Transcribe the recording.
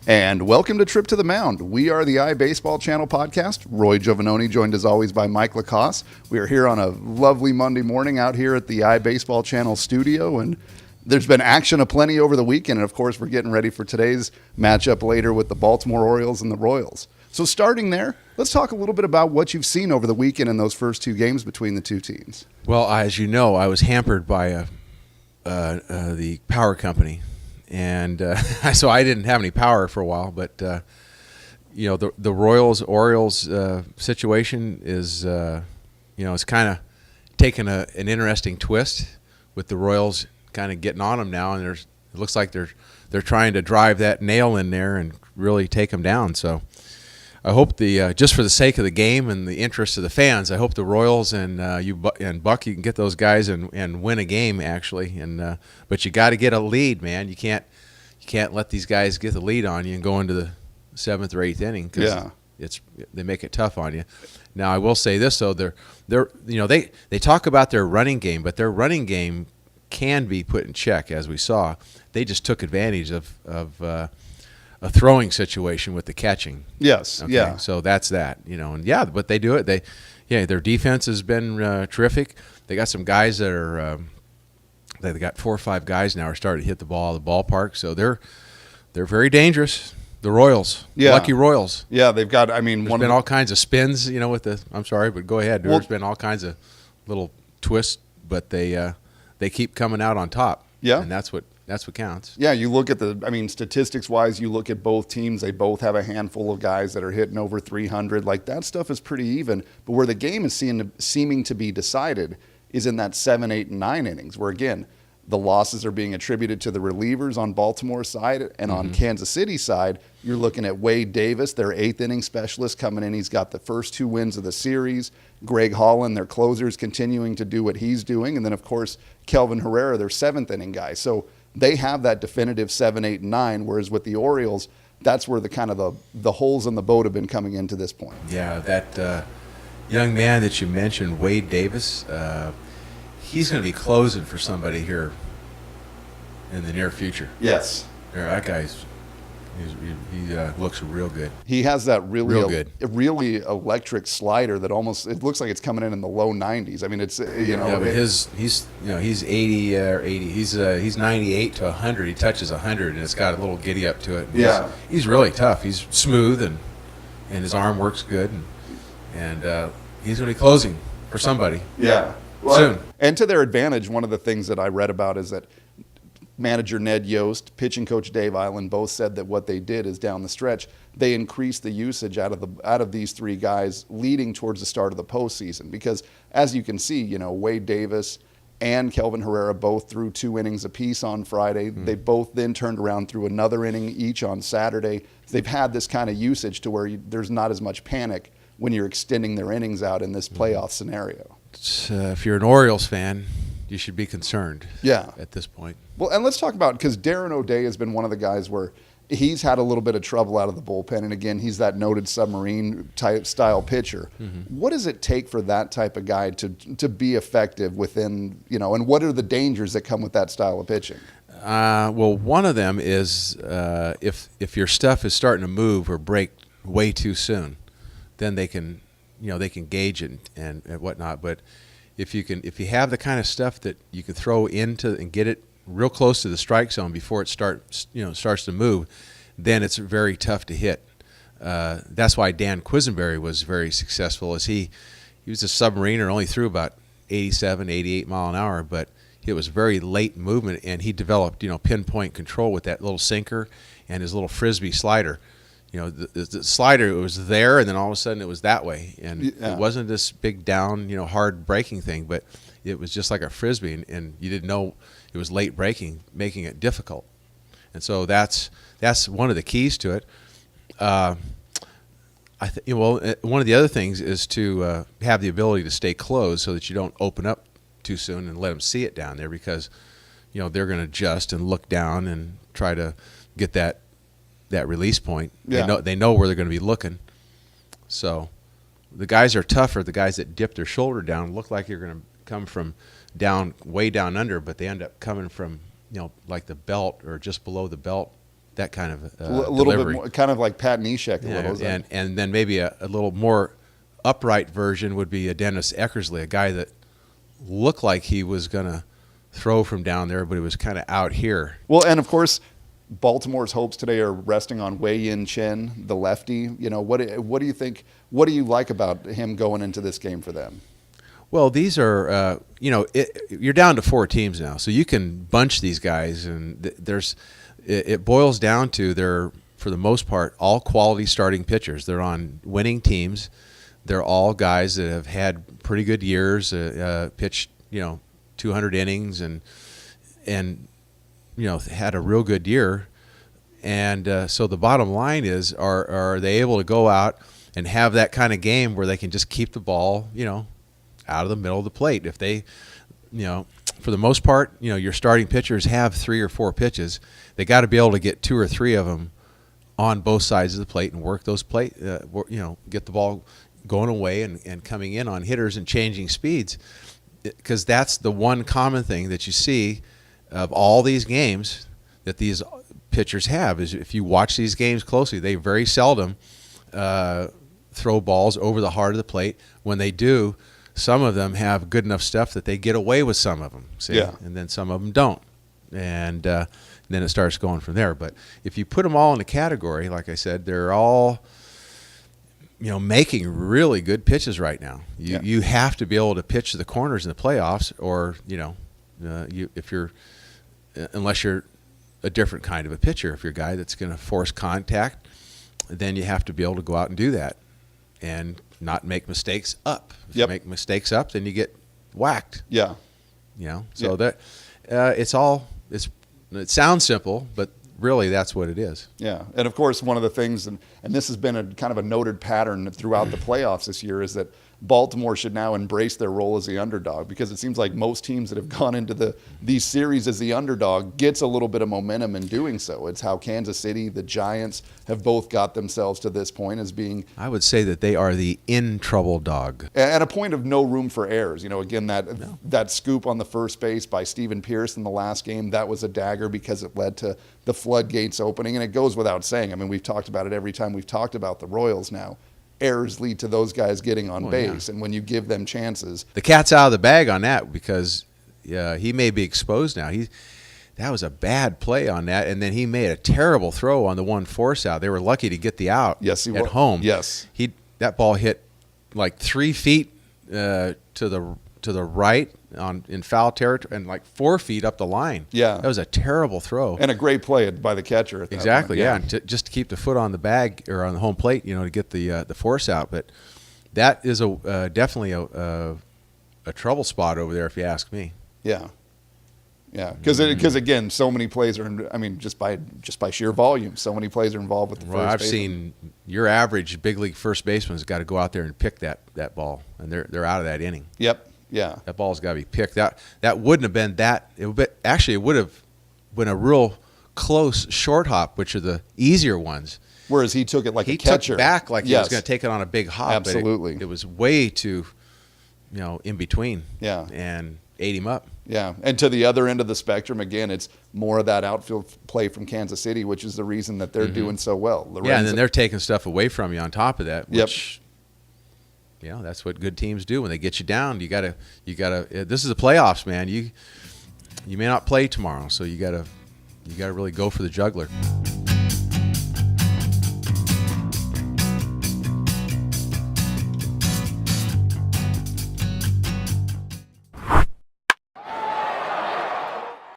And welcome to Trip to the Mound. We are the iBaseball Channel podcast. Roy Giovanoni, joined as always by Mike Lacoste. We are here on a lovely Monday morning out here at the iBaseball Channel studio, and there's been action aplenty over the weekend, and of course we're getting ready for today's matchup later with the Baltimore Orioles and the Royals. So starting there, let's talk a little bit about what you've seen over the weekend in those first two games between the two teams. Well, as you know, I was hampered by the power company. And so I didn't have any power for a while, but the Orioles situation is it's kind of taken an interesting twist with the Royals kind of getting on them now, and it looks like they're trying to drive that nail in there and really take them down. So I hope just for the sake of the game and the interest of the fans, I hope the Royals and Buck, you can get those guys and win a game actually. But you got to get a lead, man. You can't let these guys get the lead on you and go into the 7th or 8th inning because they make it tough on you. Now I will say this though, they talk about their running game, but their running game can be put in check as we saw. They just took advantage of a throwing situation with the catching. Yes, okay? yeah. So that's that, but they do it. Their defense has been terrific. They got some guys that are they got 4 or 5 guys now are starting to hit the ball out of the ballpark. So they're very dangerous. The Royals, lucky Royals. Yeah, they've got. There's been all kinds of spins, with the. I'm sorry, but go ahead. There's been all kinds of little twists, but they keep coming out on top. Yeah, and that's what counts. Yeah, you look at statistics-wise, you look at both teams. They both have a handful of guys that are hitting over 300. Like, that stuff is pretty even. But where the game is seeming to be decided is in that 7, 8, and 9 innings, where, again, the losses are being attributed to the relievers on Baltimore's side. And on Kansas City's side, you're looking at Wade Davis, their 8th-inning specialist, coming in. He's got the first 2 wins of the series. Greg Holland, their closer, is continuing to do what he's doing. And then, of course, Kelvin Herrera, their 7th-inning guy. So they have that definitive 7, 8, and 9, whereas with the Orioles, that's where the holes in the boat have been coming into this point. Yeah, that young man that you mentioned, Wade Davis, he's going to be closing for somebody here in the near future. Yes. That guy's he looks real good. He has that really electric slider that almost it looks like it's coming in the low 90s. I mean, it's but he's 80 or 80. He's 98 to 100. He touches 100 and it's got a little giddy up to it. Yeah. He's really tough. He's smooth and his arm works good and he's going to be closing for somebody. Yeah. Soon. And to their advantage, one of the things that I read about is that manager Ned Yost, pitching coach Dave Island both said that what they did is down the stretch, they increased the usage out of these 3 guys leading towards the start of the postseason. Because as you can see, Wade Davis and Kelvin Herrera both threw 2 innings apiece on Friday. They both then turned around through another inning each on Saturday. They've had this kind of usage to where there's not as much panic when you're extending their innings out in this playoff scenario. If you're an Orioles fan, you should be concerned at this point. Well, and let's talk about, because Darren O'Day has been one of the guys where he's had a little bit of trouble out of the bullpen. And again, he's that noted submarine type style pitcher. What does it take for that type of guy to be effective within, and what are the dangers that come with that style of pitching? Well, one of them is if your stuff is starting to move or break way too soon, then they can gauge it and whatnot. But if you have the kind of stuff that you can throw into and get it real close to the strike zone before it starts to move, then it's very tough to hit. That's why Dan Quisenberry was very successful. As he was a submariner, only threw about 87, 88 mile an hour, but it was very late movement, and he developed pinpoint control with that little sinker and his little frisbee slider. The slider, it was there, and then all of a sudden it was that way. And it wasn't this big down, hard breaking thing, but it was just like a frisbee, and you didn't know it was late breaking, making it difficult. And so that's one of the keys to it. One of the other things is to have the ability to stay closed so that you don't open up too soon and let them see it down there, because they're going to adjust and look down and try to get that release point. They know where they're going to be looking. So the guys are tougher. The guys that dip their shoulder down look like you're going to come from way down under, but they end up coming from like the belt or just below the belt that kind of A little delivery. bit more, kind of like Pat Neshek a Yeah, little. and then maybe a little more upright version would be a Dennis Eckersley, a guy that looked like he was going to throw from down there, but he was kind of out here. Well, and of course, Baltimore's hopes today are resting on Wei-Yin Chen, the lefty. You know, what do you think? What do you like about him going into this game for them? Well, these are, you're down to 4 teams now, so you can bunch these guys, and it boils down to they're, for the most part, all quality starting pitchers. They're on winning teams. They're all guys that have had pretty good years, pitched, 200 innings and had a real good year. And so the bottom line is, are they able to go out and have that kind of game where they can just keep the ball, out of the middle of the plate? If they, for the most part, your starting pitchers have 3 or 4 pitches. They got to be able to get 2 or 3 of them on both sides of the plate and work those get the ball going away and coming in on hitters and changing speeds, because that's the one common thing that you see of all these games that these pitchers have. Is if you watch these games closely, they very seldom throw balls over the heart of the plate. When they do, some of them have good enough stuff that they get away with some of them, see? Yeah. And then some of them don't. And then it starts going from there. But if you put them all in a category, like I said, they're all making really good pitches right now. You have to be able to pitch to the corners in the playoffs, or unless you're a different kind of a pitcher. If you're a guy that's going to force contact, then you have to be able to go out and do that and not make mistakes up. If you make mistakes up, then you get whacked. Yeah. So that it sounds simple, but really that's what it is. Yeah. And of course, one of the things, and this has been a kind of a noted pattern throughout the playoffs this year, is that Baltimore should now embrace their role as the underdog, because it seems like most teams that have gone into these series as the underdog gets a little bit of momentum in doing so. It's how Kansas City, the Giants have both got themselves to this point as being, I would say that they are the in trouble dog. At a point of no room for errors. Again, that scoop on the first base by Stephen Pierce in the last game, that was a dagger because it led to the floodgates opening. And it goes without saying. I mean, we've talked about it every time we've talked about the Royals now. Errors lead to those guys getting on base, and when you give them chances, the cat's out of the bag on that, because he may be exposed now. That was a bad play on that, and then he made a terrible throw on the one force out. They were lucky to get the out. Yes, he at was. home. Yes, that ball hit like 3 feet to the right in foul territory, and like 4 feet up the line. Yeah, that was a terrible throw and a great play by the catcher. At that exactly. point. Yeah, and just to keep the foot on the bag or on the home plate, to get the force out. But that is definitely a trouble spot over there, if you ask me. Yeah. Yeah, because again, so many plays are. I mean, just by sheer volume, so many plays are involved with the first. I've baseman. seen your average big league first baseman's got to go out there and pick that ball, and they're out of that inning. Yep. Yeah. That ball's got to be picked. That wouldn't have been that. It would have been a real close short hop, which are the easier ones. Whereas he took it like he a catcher. Took back like he was going to take it on a big hop. Absolutely. But it was way too, in between. Yeah. And ate him up. Yeah. And to the other end of the spectrum, again, it's more of that outfield play from Kansas City, which is the reason that they're doing so well. Yeah, and then they're taking stuff away from you on top of that, which that's what good teams do. When they get you down, you gotta. This is the playoffs, man. You may not play tomorrow, so you gotta really go for the juggler.